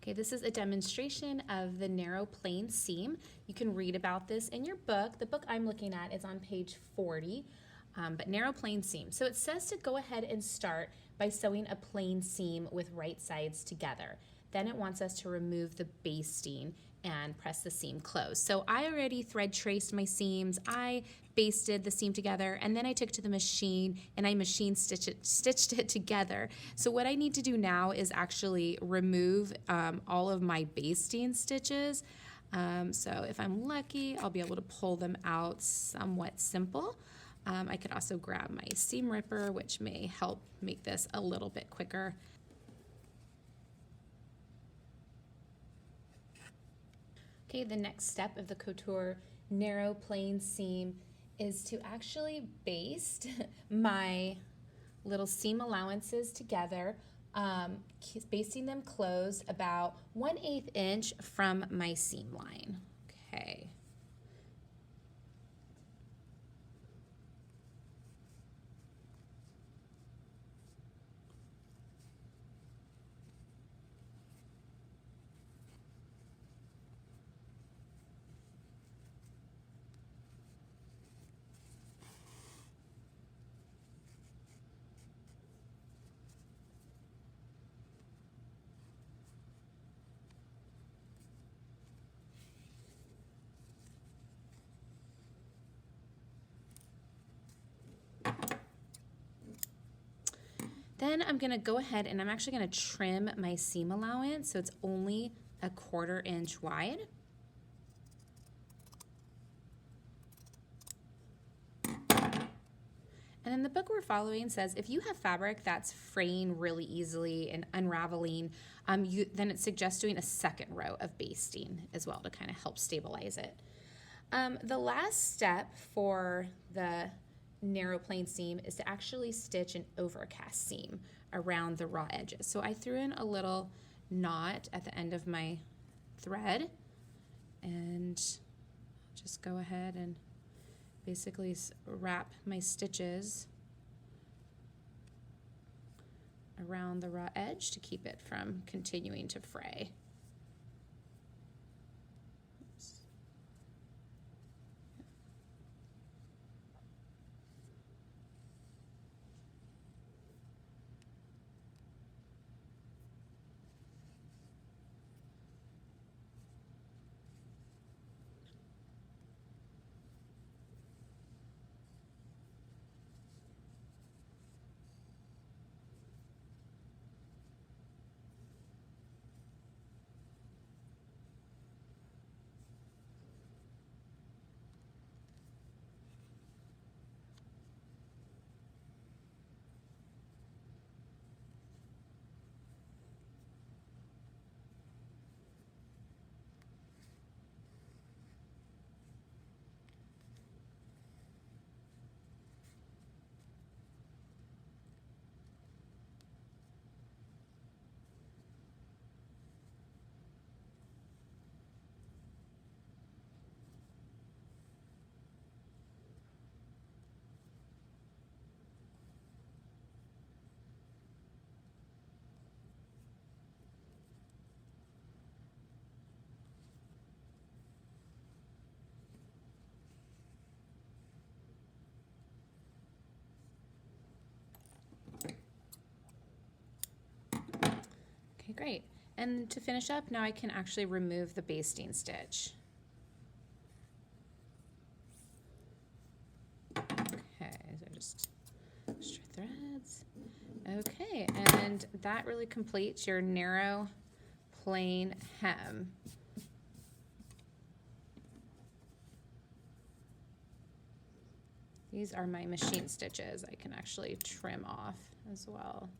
Okay, this is a demonstration of the narrow plain seam. You can read about this in your book. The book I'm looking at is on page 40, but narrow plain seam. So it says to go ahead and start by sewing a plain seam with right sides together. Then it wants us to remove the basting and press the seam closed. So I already thread traced my seams, I basted the seam together, and then I took to the machine and I machine stitched it together. So what I need to do now is actually remove all of my basting stitches. So if I'm lucky, I'll be able to pull them out somewhat simple. I could also grab my seam ripper, which may help make this a little bit quicker. Okay, the next step of the Couture narrow plain seam is to actually baste my little seam allowances together, basting them closed about 1/8 inch from my seam line. Okay. Then I'm going to go ahead and I'm actually going to trim my seam allowance so it's only 1/4 inch wide. And then the book we're following says if you have fabric that's fraying really easily and unraveling, then it suggests doing a second row of basting as well to kind of help stabilize it. The last step for the narrow plain seam is to actually stitch an overcast seam around the raw edges. So I threw in a little knot at the end of my thread and just go ahead and basically wrap my stitches around the raw edge to keep it from continuing to fray. Okay, great. And to finish up, now I can actually remove the basting stitch. Okay, so just extra threads. Okay, and that really completes your narrow plain hem. These are my machine stitches I can actually trim off as well.